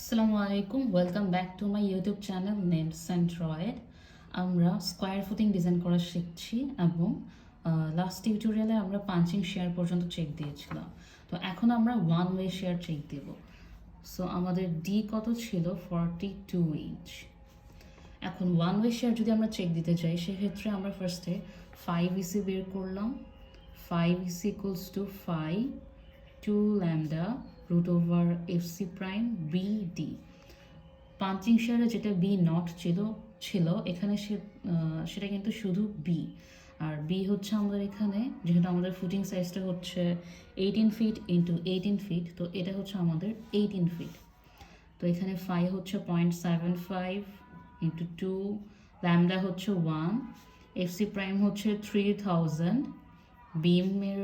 আসসালামু আলাইকুম, welcome back to my YouTube channel named centroid. আমরা স্কোয়ার ফুটিং ডিজাইন করা শিখছি এবং লাস্ট টিউটোরিয়ালে আমরা পাঞ্চিং শেয়ার পর্যন্ত চেক দিয়েছিলাম। তো এখন আমরা ওয়ান ওয়ে শেয়ার চেক দেব। সো আমাদের ডি কত ছিল? 42 ইঞ্চ। এখন ওয়ান ওয়ে শেয়ার যদি আমরা চেক দিতে চাই সেক্ষেত্রে আমরা ফার্স্টে 5 ইসি বের করলাম। 5 EC equals to 5 2 lambda root over FC prime BD. Punching শেয়ারে যেটা বি নট ছিল এখানে সেটা কিন্তু শুধু বি, আর বি হচ্ছে আমাদের এখানে যেহেতু আমাদের ফুটিং সাইজটা হচ্ছে 18 ফিট ইন্টু 18 ফিট, তো এটা হচ্ছে আমাদের 18 ফিট। তো এখানে 5 হচ্ছে 0.75 ইন্টু 2, ল্যামডা হচ্ছে 1, এফসি প্রাইম হচ্ছে 3000, বিমের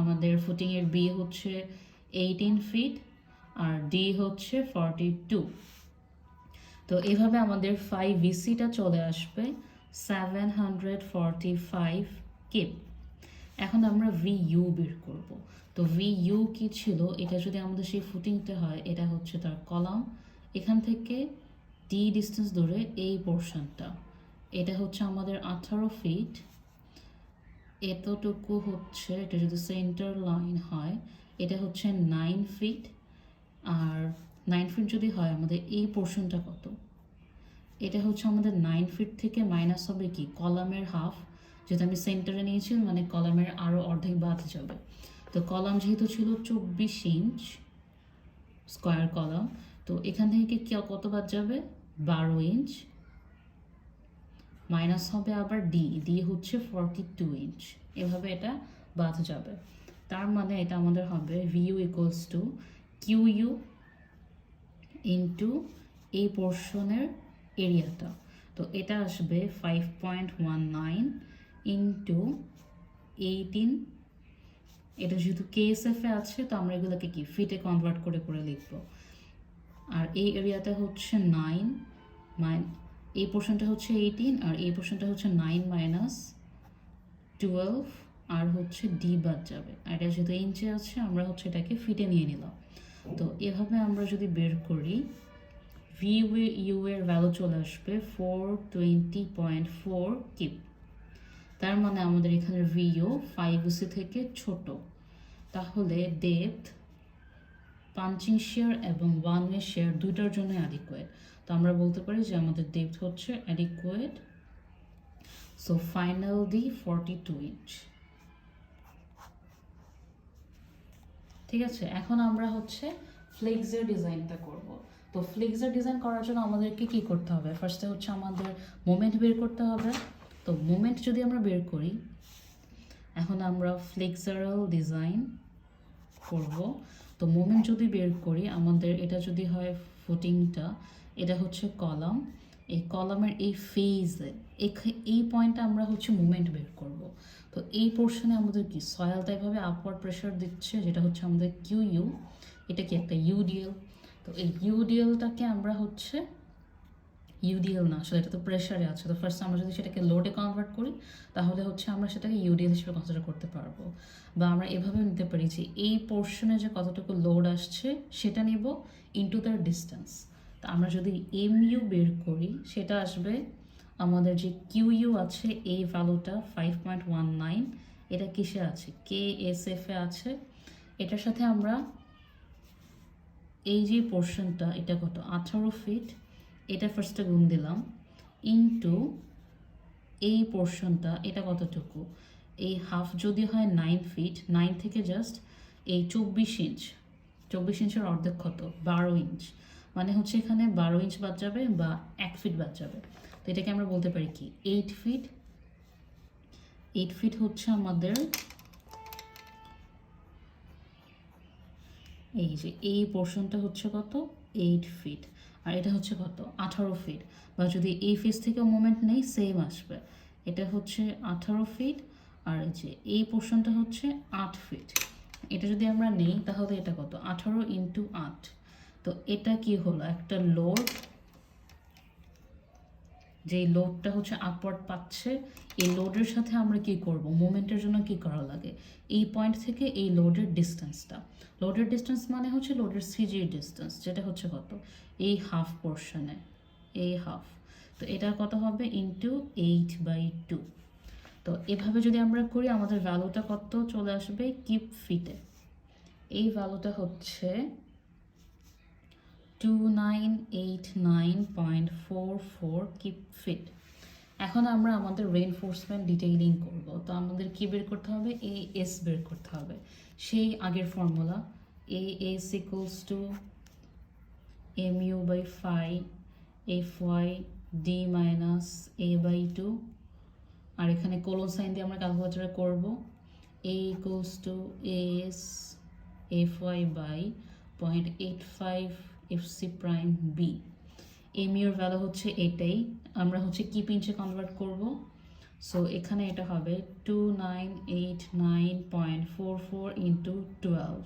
আমাদের ফুটিংয়ের বি হচ্ছে 18 ফিট আর ডি হচ্ছে 42। তো এভাবে আমাদের 5 ভিসিটা চলে আসবে 745 কিপ। এখন আমরা ভি ইউ বের করব। তো ভি ইউ কি ছিল? এটা যদি আমাদের সেই ফুটিংটা হয়, এটা হচ্ছে তার কলাম, এখান থেকে ডি ডিস্টেন্স ধরে এই পোর্শনটা, এটা হচ্ছে আমাদের 18 ফিট। এতটুকু হচ্ছে, এটা যদি সেন্টার লাইন হয় এটা হচ্ছে 9 ফিট, আর 9 ফিট যদি হয় আমাদের এই পোর্শনটা কত? এটা হচ্ছে আমাদের 9 ফিট থেকে মাইনাস হবে কি কলামের হাফ, যেটা আমি সেন্টারে নিয়েছি মানে কলামের আরও অর্ধেক বাদ যাবে। তো কলাম যেহেতু ছিল 24 ইঞ্চ স্কোয়ার কলাম, তো এখান থেকে কত বাদ যাবে? 12 ইঞ্চ, মাইনাস হবে আবার ডি, ডি হচ্ছে 42 ইঞ্চ, এভাবে এটা বাদ যাবে। তার মানে এটা আমাদের হবে Vu equals to Q U into এই পোর্শনের এরিয়াটা। তো এটা আসবে 5.19 ইন্টু 18। এটা যেহেতু কেএসএফে আছে তো আমরা এগুলোকে কি ফিটে কনভার্ট করে করে লিখবো। আর এই এরিয়াটা হচ্ছে 9, এই পোর্শনটা হচ্ছে 18 আর এই পোর্শনটা হচ্ছে 9 মাইনাস 12, আর হচ্ছে ডি বাদ যাবে। আর এটা যেহেতু ইঞ্চে আছে আমরা হচ্ছে এটাকে ফিটে নিয়ে নিলাম। তো এভাবে আমরা যদি বের করি ভি ইউ এর ভ্যালু চলে আসবে 420.4 কিপ। তার মানে আমাদের এখানে ভি ইউ 5 থেকে ছোট, তাহলে ডেপথ পাঞ্চিং শেয়ার এবং ওয়ান ওয়ে শেয়ার দুইটার জন্য অ্যাডিকুয়েট। তো আমরা বলতে পারি যে আমাদের ডেপথ হচ্ছে অ্যাডিকুয়েট। সো ফাইনাল দি 42 ইঞ্চ। ঠিক আছে, এখন আমরা হচ্ছে ফ্লেক্সের ডিজাইনটা করব। তো ফ্লেক্সের ডিজাইন করার জন্য আমাদেরকে কি করতে হবে? ফার্স্টে হচ্ছে আমাদের মোমেন্ট বের করতে হবে। তো মোমেন্ট যদি আমরা বের করি, এখন আমরা ফ্লেক্সারাল ডিজাইন করব। তো মোমেন্ট যদি বের করি আমাদের এটা যদি হয় ফুটিংটা, এটা হচ্ছে কলাম, এই কলামের এই ফেজে এই পয়েন্টে আমরা হচ্ছে মুভমেন্ট বের করব। তো এই পোর্শনে আমাদের কি সয়েলটা এভাবে আপওয়ার্ড প্রেশার দিচ্ছে, যেটা হচ্ছে আমাদের কিউ ইউ, এটা কি একটা ইউডিএল। তো এই ইউডিএলটাকে আমরা হচ্ছে ইউডিএল না, আসলে এটা তো প্রেশারে আছে। তো ফার্স্ট আমরা যদি সেটাকে লোডে কনভার্ট করি তাহলে হচ্ছে আমরা সেটাকে ইউডিএল হিসেবে কনসিডার করতে পারবো। বা আমরা এভাবেও নিতে পারি যে এই পোর্শনে যে কতটুকু লোড আসছে সেটা নিব ইনটু তার ডিস্টেন্স। তা আমরা যদি এম ইউ বের করি সেটা আসবে আমাদের যে কিউ ইউ আছে এই ভ্যালুটা 5.19, এটা কিসে আছে? কে এস এফে আছে। এটার সাথে আমরা এই যে পোর্শনটা এটা কত 18 ফিট, এটা ফার্স্টে গুণ দিলাম ইনটু এই পোর্শনটা এটা কতটুকু, এই হাফ যদি হয় 9 ফিট, 9 থেকে জাস্ট এই 24 ইঞ্চ, 24 ইঞ্চের অর্ধেক কত? 12 ইঞ্চ, মানে হচ্ছে এখানে 12 ইঞ্চ বাদ যাবে বা 1 ফিট বাদ যাবে। তো এটাকে আমরা বলতে পারি কি 8 ফিট। 8 ফিট হচ্ছে আমাদের এই যে এই পোর্শনটা হচ্ছে কত? 8 ফিট, আর এটা হচ্ছে কত? 18 ফিট। বা যদি এই ফেস থেকে মোমেন্ট নেই সেম আসবে, এটা হচ্ছে 18 ফিট, আর এই যে এই পোর্শনটা হচ্ছে 8 ফিট। এটা যদি আমরা নেই তাহলে এটা কত? 18 ইন্টু 8। তো এটা কি হলো? একটা লোড যে লোডটা হচ্ছে আপওয়ার্ড পাচ্ছে, এই লোডের সাথে আমরা কি করব, মোমেন্টের জন্য কি করা লাগে, এই পয়েন্ট থেকে এই লোডের ডিস্টেন্সটা, লোডের ডিস্টেন্স মানে হচ্ছে লোডের সিজির ডিস্টেন্স, যেটা হচ্ছে কত, এই হাফ পোর্শনে, এই হাফ, তো এটা কত হবে ইন্টু 8/2। তো এভাবে যদি আমরা করি আমাদের ভ্যালুটা কত চলে আসবে কিপ ফিটে, এই ভ্যালুটা হচ্ছে 2989.44 কিপ ফিট। এখন আমরা আমাদের রেইনফোর্সমেন্ট ডিটেইলিং করব, তো আমাদের কি বের করতে হবে, এ এস বের করতে হবে, সেই আগের formula, A S equals to mu/phi fy d minus a/2, আর এখানে কোলন সাইন দিয়ে আমরা ক্যালকুলেটরে করব, a equals to as fy by 0.85 fc prime b। এর ভ্যালু হচ্ছে এটাই, আমরা হচ্ছে কিপ ইঞ্চে কনভার্ট করব, সো এখানে এটা হবে 2989.44 ইন্টু 12।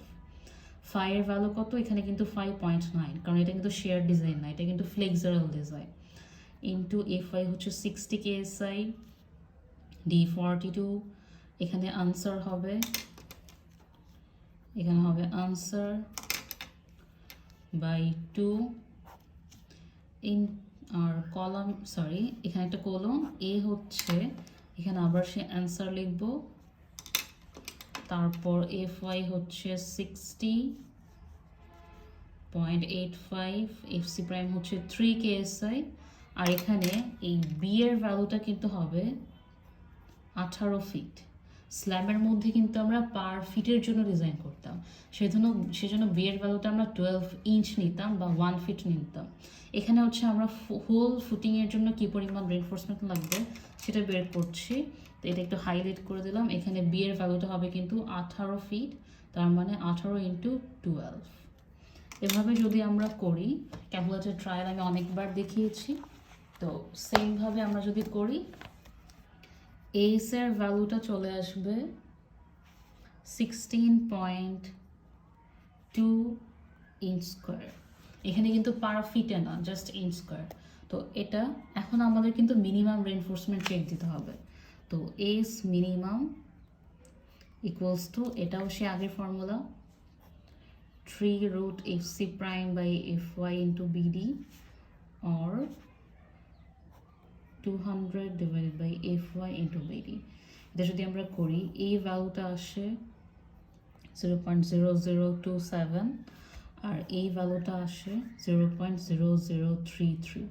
ফাইয়ের ভ্যালু কত, এখানে কিন্তু 5.9, কারণ এটা কিন্তু শেয়ার ডিজাইন না, এটা কিন্তু ফ্লেক্সারাল ডিজাইন, ইন্টু এফআই হচ্ছে 60 কেএসআই, ডি 42, এখানে আনসার হবে, এখানে হবে আনসার বাই 2 ইন, আর কলাম সরি এখানে একটা কলম এ হচ্ছে, এখানে আবার সে অ্যান্সার লিখব, তারপর এফআই হচ্ছে 60.85, এফসি প্রাইম হচ্ছে 3 কেএসআই, আর এখানে এই বি এর ভ্যালুটা কিন্তু হবে 18 ফিট। স্ল্যাবের মধ্যে কিন্তু আমরা পার ফিটের জন্য ডিজাইন করতাম, সেজন্য বি এর ভ্যালুটা আমরা 12 ইঞ্চ নিতাম বা 1 ফিট নিতাম। এখানে হচ্ছে আমরা হোল ফুটিংয়ের জন্য কি পরিমাণ রেইনফোর্সমেন্ট লাগবে সেটা বের করছি, তো এটা একটু হাইলাইট করে দিলাম। এখানে বি এর ভ্যালুটা হবে কিন্তু 18 ফিট, তার মানে 18 ইন্টু 12। এভাবে যদি আমরা করি, ক্যালকুলেটর ট্রায়াল আমি অনেকবার দেখিয়েছি, তো সেমভাবে আমরা যদি করি, এস এর ভ্যালুটা চলে আসবে 16.2 ইঞ্চ স্কোয়ার, এখানে কিন্তু পার ফিটে না, জাস্ট ইঞ্চ স্কোয়ার। তো এটা এখন আমাদের কিন্তু মিনিমাম রেইনফোর্সমেন্ট চেক দিতে হবে, তো এস মিনিমাম ইকুয়ালস টু, এটাও সে আগের formula, 3√fc prime by fy into bd or 200 divided by fy into bd। এটা যদি আমরা করি, এই ভ্যালুটা আসে 0.0027, আর এই ভ্যালুটা আসে 0.0033,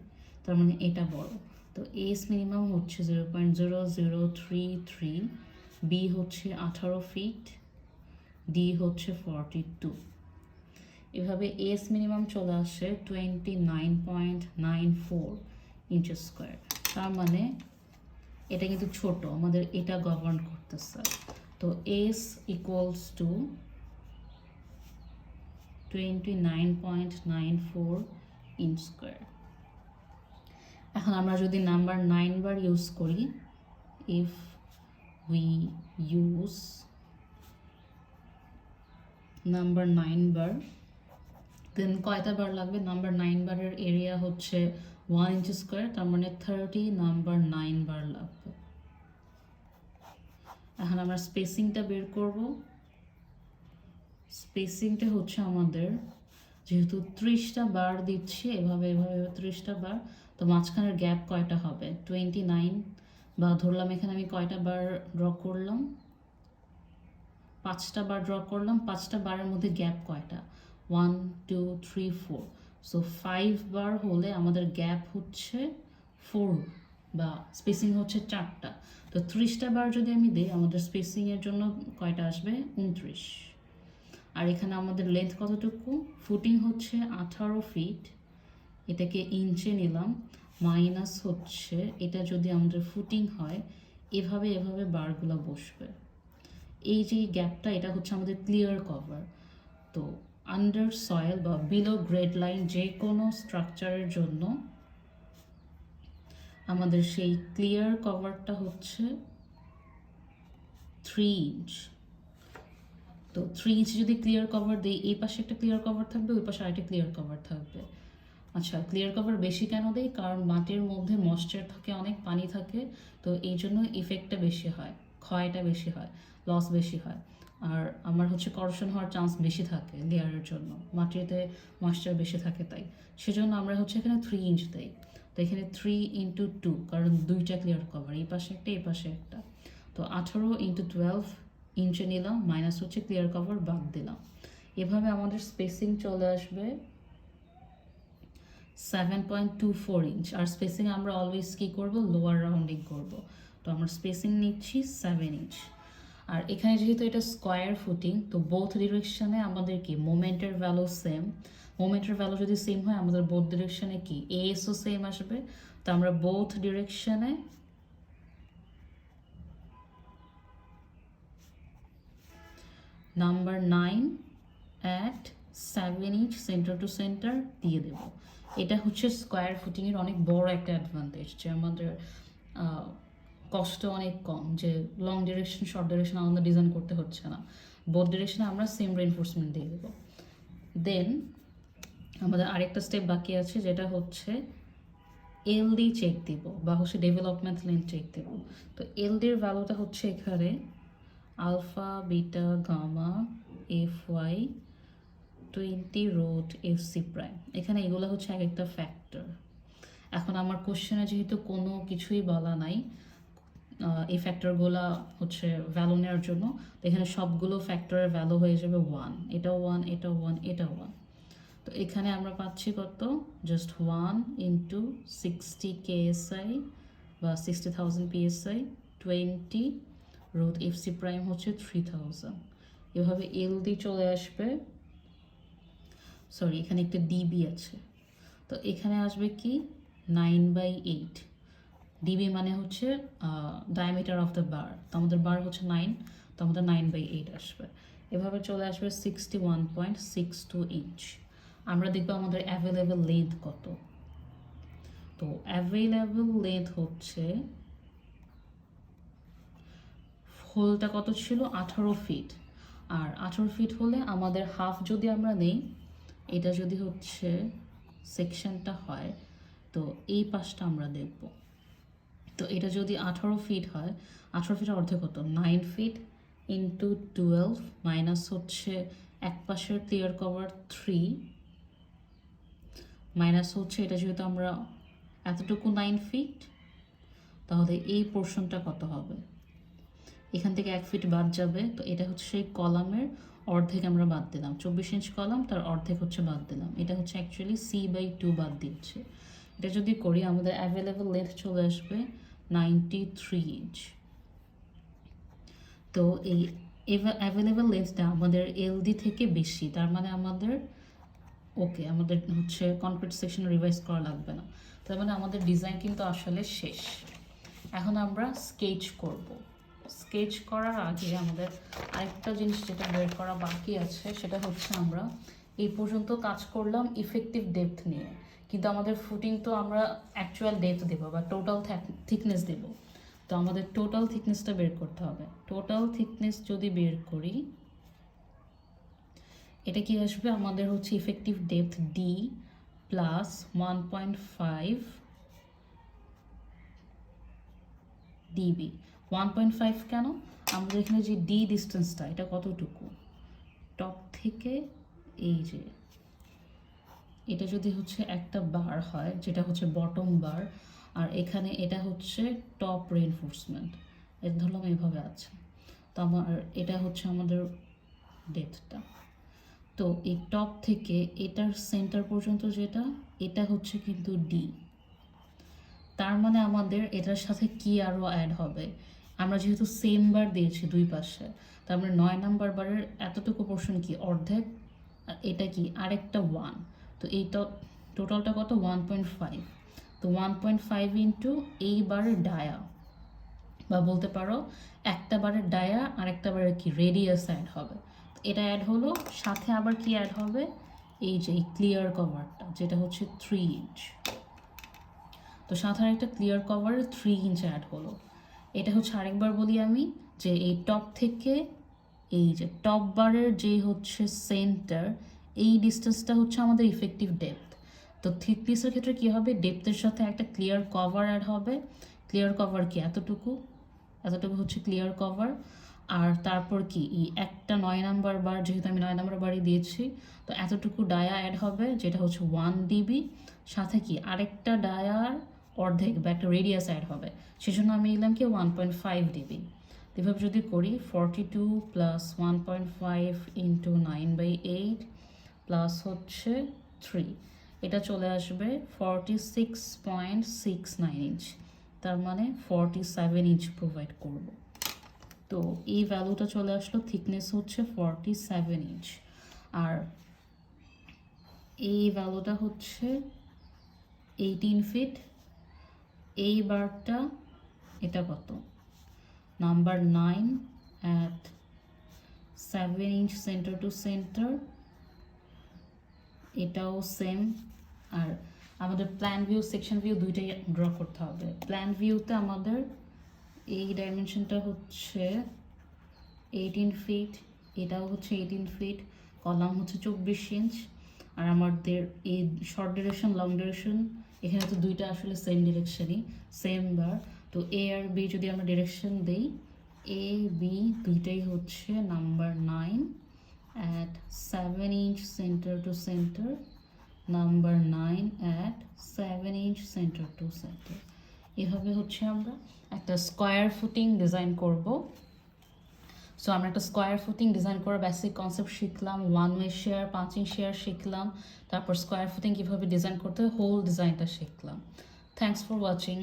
তার মানে এটা বড়। তো এস মিনিমাম হচ্ছে 0.0033, বি হচ্ছে 18 ফিট, ডি হচ্ছে 42। এভাবে এস মিনিমাম চলে আসে 29.94 ইঞ্চেস স্কোয়ার, তার মানে এটা কিন্তু ছোট, আমাদের এটা গভর্ন করতেছে। তো S equals two 29.94 inch square. এখন আমরা যদি নাম্বার 9 বার ইউজ করি, ইফ উই ইউজ নাম্বার 9 বার, দেন কয়টা বার লাগবে, নাম্বার 9 বারের এরিয়া হচ্ছে 1 ইঞ্চ স্কোয়ার, তার মানে 30 নাম্বার 9 বার লাগবে। এখন আমরা স্পেসিংটা বের করব, স্পেসিংটা হচ্ছে আমাদের, যেহেতু 30টা বার দিচ্ছে, এভাবে 30টা বার, তো মাঝখানের গ্যাপ কয়টা হবে, 29, বা ধরলাম এখানে আমি কয়টা বার ড্র করলাম, 5টা বার ড্র করলাম, 5টা বারের মধ্যে গ্যাপ কয়টা, 1 2 3 4, সো 5 বার হলে আমাদের গ্যাপ হচ্ছে 4, বা স্পেসিং হচ্ছে 4টা। তো 30টা বার যদি আমি দিই, আমাদের স্পেসিংয়ের জন্য কয়টা আসবে, 29। আর এখানে আমাদের লেন্থ কতটুকু, ফুটিং হচ্ছে 18 ফিট, এটাকে ইঞ্চে নিলাম, মাইনাস হচ্ছে এটা যদি আমাদের ফুটিং হয়, এভাবে বারগুলো বসবে। এই যে গ্যাপটা, এটা হচ্ছে আমাদের ক্লিয়ার কভার। তো আন্ডার সয়েল বা বিলো গ্রেড লাইন যে কোনো স্ট্রাকচারের জন্য আমাদের সেই ক্লিয়ার কভারটা হচ্ছে 3 ইঞ্চ। তো 3 ইঞ্চ যদি ক্লিয়ার কভার দিই, এই পাশে একটা ক্লিয়ার কভার থাকবে, ওই পাশে আরেকটা ক্লিয়ার কভার থাকবে, আচ্ছা, ক্লিয়ার কভার বেশি কেন দেই? কারণ মাটির মধ্যে ময়েশ্চার থাকে, অনেক পানি থাকে, তো এই জন্য ইফেক্টটা বেশি হয়, ক্ষয়টা বেশি হয়, লস বেশি হয়। আর আমার হচ্ছে করশন হওয়ার চান্স বেশি থাকে লেয়ারের জন্য, মাটিতে ময়েশ্চার বেশি থাকে, তাই সেজন্য আমরা হচ্ছে এখানে 3 ইঞ্চ দেই। তো এখানে 3 × 2, কারণ দুইটা ক্লিয়ার কভার, এই পাশে একটা এই পাশে একটা। তো 18 × 12 ইঞ্চে নিলাম, মাইনাস হচ্ছে ক্লিয়ার কভার বাদ দিলাম। এভাবে আমাদের স্পেসিং চলে আসবে 7.24 ইঞ্চ। আর স্পেসিং আমরা অলওয়েজ কী করবো, লোয়ার রাউন্ডিং করব। তো আমরা স্পেসিং নিচ্ছি 7 ইঞ্চ। আর এখানে যেহেতু এটা স্কোয়ার ফুটিং, তো বোথ ডিরেকশানে আমাদের কি মোমেন্টের ভ্যালু সেম। মোমেন্টের ভ্যালু যদি সেম হয়, আমাদের বোথ ডিরেকশানে কি এসও সেম আসবে। তো আমরা বোথ ডিরেকশানে number 9 at 7 inch centre to centre দিয়ে দেব। এটা হচ্ছে স্কোয়ার ফুটিংয়ের অনেক বড় একটা অ্যাডভান্টেজ, যে আমাদের কষ্ট অনেক কম, যে লং ডিরেকশন শর্ট ডিরেকশন আমাদের ডিজাইন করতে হচ্ছে না, বোথ ডিরেকশনে আমরা সেম রেইনফোর্সমেন্ট দিয়ে দেবো। দেন আমাদের আরেকটা স্টেপ বাকি আছে, যেটা হচ্ছে এলডি চেক দিব, বা হচ্ছে ডেভেলপমেন্ট লেন্থ চেক দেব। তো এলডির ভ্যালুটা হচ্ছে এখানে alpha, beta, gamma, F Y, 20 root F C prime. এখানে এগুলো হচ্ছে এক একটা ফ্যাক্টর। এখন আমার কোশ্চেনে যেহেতু কোনো কিছুই বলা নাই এই ফ্যাক্টরগুলো হচ্ছে ভ্যালু নেওয়ার জন্য, তো এখানে সবগুলো ফ্যাক্টরের ভ্যালু হয়ে যাবে 1, এটাও 1, এটাও 1, এটাও 1। তো এখানে আমরা পাচ্ছি কত, জাস্ট 1 × 60 KSI বা 60,000 PSI, 20 root F C prime হচ্ছে 3000। এভাবে এলডি চলে আসবে। সরি, এখানে একটা ডিবি আছে, তো এখানে আসবে কি 9/8। ডিবি মানে হচ্ছে ডায়ামিটার অফ দ্য বার, তো আমাদের বার হচ্ছে 9, তো আমাদের 9/8 আসবে। এভাবে চলে আসবে 61.62 ইঞ্চ। আমরা দেখবো আমাদের অ্যাভেলেবল লেন্থ কত। তো অ্যাভেলেবল লেন্থ হচ্ছে, হোলটা কত ছিল 18 ফিট। আর 18 ফিট হলে আমাদের হাফ যদি আমরা নেই, এটা যদি হচ্ছে সেকশনটা হয়, তো এই পাশটা আমরা দেখব। তো এটা যদি 18 ফিট হয়, 18 ফিটের অর্ধেক কত, 9 ফিট × 12 মাইনাস হচ্ছে এক পাশের ক্লিয়ার কভার 3, মাইনাস হচ্ছে এটা যেহেতু আমরা এতটুকু 9 ফিট, তাহলে এই পোর্শনটা কত হবে, এখান থেকে 1 ফিট বাদ যাবে। তো এটা হচ্ছে সেই কলামের অর্ধেক আমরা বাদ দিলাম, 24 ইঞ্চ কলাম, তার অর্ধেক হচ্ছে বাদ দিলাম। এটা হচ্ছে অ্যাকচুয়ালি C/2 বাদ দিচ্ছে। এটা যদি করি, আমাদের অ্যাভেলেবল লেন্থ চলে আসবে 93 ইঞ্চ। তো এই অ্যাভেলেবল লেন্থটা আমাদের এলডি থেকে বেশি, তার মানে আমাদের ওকে, আমাদের হচ্ছে কনক্রিট সেকশন রিভাইজ করা লাগবে না, তার মানে আমাদের ডিজাইন কিন্তু আসলে শেষ। এখন আমরা স্কেচ করব। স্কেচ করার আগে আমাদের আরেকটা জিনিস যেটা বের করা বাকি আছে, সেটা হচ্ছে আমরা এই পর্যন্ত কাজ করলাম ইফেক্টিভ ডেপথ নিয়ে, কিন্তু আমাদের ফুটিং তো আমরা অ্যাকচুয়াল ডেপথ দেবো বা টোটাল থিকনেস দেব। তো আমাদের টোটাল থিকনেসটা বের করতে হবে। টোটাল থিকনেস যদি বের করি, এটা কি আসবে, আমাদের হচ্ছে effective depth D plus 1.5 DB. 1.5 কেন, আমাদের এখানে যে ডি ডিস্টেন্সটা, এটা কতটুকু, টপ থেকে এই যে এটা যদি হচ্ছে একটা বার হয়, যেটা হচ্ছে বটম বার, আর এখানে এটা হচ্ছে টপ রেইনফোর্সমেন্ট, এটা ধরলাম এইভাবে আছে। তো আমার এটা হচ্ছে আমাদের ডেপথটা। তো এই টপ থেকে এটার সেন্টার পর্যন্ত যেটা, এটা হচ্ছে কিন্তু ডি। তার মানে আমাদের এটার সাথে কি আরও অ্যাড হবে, আমরা যেহেতু সেম বার দিয়েছি দুই পাশে, তার মানে 9 নাম্বার বারের এতটুকু পোর্শন কি অর্ধেক, এটা কি আরেকটা 1। তো এই টোটালটা কত, 1.5। তো 1.5 ইন্টু এই বারের ডায়া, বা বলতে পারো একটা বারের ডায়া আর একটা বারের কি রেডিয়াস অ্যাড হবে। এটা অ্যাড হলো, সাথে আবার কি অ্যাড হবে, এই যে ক্লিয়ার কভারটা, যেটা হচ্ছে 3 ইঞ্চ। তো সাথে একটা ক্লিয়ার কভারের 3 ইঞ্চ অ্যাড হলো। এটা হচ্ছে আরেকবার বলি আমি, যে এই টপ থেকে এই যে টপ বারের যে হচ্ছে সেন্টার, এই ডিস্টেন্সটা হচ্ছে আমাদের ইফেক্টিভ ডেপথ। তো থিকনেসের ক্ষেত্রে কী হবে, ডেপথের সাথে একটা ক্লিয়ার কভার অ্যাড হবে। ক্লিয়ার কভার কি এতটুকু, এতটুকু হচ্ছে ক্লিয়ার কভার। আর তারপর কি এই একটা 9 নাম্বার বার, যেহেতু আমি 9 নাম্বার বারই দিয়েছি, তো এতটুকু ডায়া অ্যাড হবে যেটা হচ্ছে 1 ডিবি। সাথে কি আরেকটা ডায়ার অর্ধেক বা একটা রেডিয়াস অ্যাড হবে, সেজন্য আমি নিলাম কি 1.5 ডিবি। এভাবে যদি করি 42 প্লাস 1.5 ইন্টু 9/8 প্লাস হচ্ছে 3, এটা চলে আসবে 46.69 ইঞ্চ, তার মানে 47 ইঞ্চ প্রোভাইড করব। তো এই ভ্যালুটা চলে আসলো, থিকনেস হচ্ছে 47 ইঞ্চ, আর এই ভ্যালুটা হচ্ছে 18 ফিট। এই বারটা এটা কত, number 9 at 7 inch centre to centre, এটাও সেম। আর আমাদের প্ল্যান ভিউ সেকশন ভিউ দুইটাই ড্র করতে হবে। প্ল্যান ভিউতে আমাদের এই ডাইমেনশনটা হচ্ছে 18 ফিট, এটাও হচ্ছে 18 ফিট, কলাম হচ্ছে 24 ইঞ্চ। আর আমাদের এই শর্ট ডিরেকশন লং ডিরেকশন এখানে তো দুইটা আসলে সেম ডিরেকশনই, সেম বার। তো এ আর বি যদি আমরা ডিরেকশন দেই, এ বি দুইটাই হচ্ছে number 9 at 7 inch centre to centre, number 9 at 7 inch centre to centre. এভাবে হচ্ছে আমরা একটা স্কোয়ার ফুটিং ডিজাইন করব। সো আমরা একটা স্কোয়ার ফুটিং ডিজাইন করার বেসিক কনসেপ্ট শিখলাম, 1 ওয়ে শেয়ার, 5 ইঞ্চ শেয়ার শিখলাম, তারপর স্কোয়ার ফুটিং কীভাবে ডিজাইন করতে হয় হোল ডিজাইনটা শিখলাম। Thanks for watching.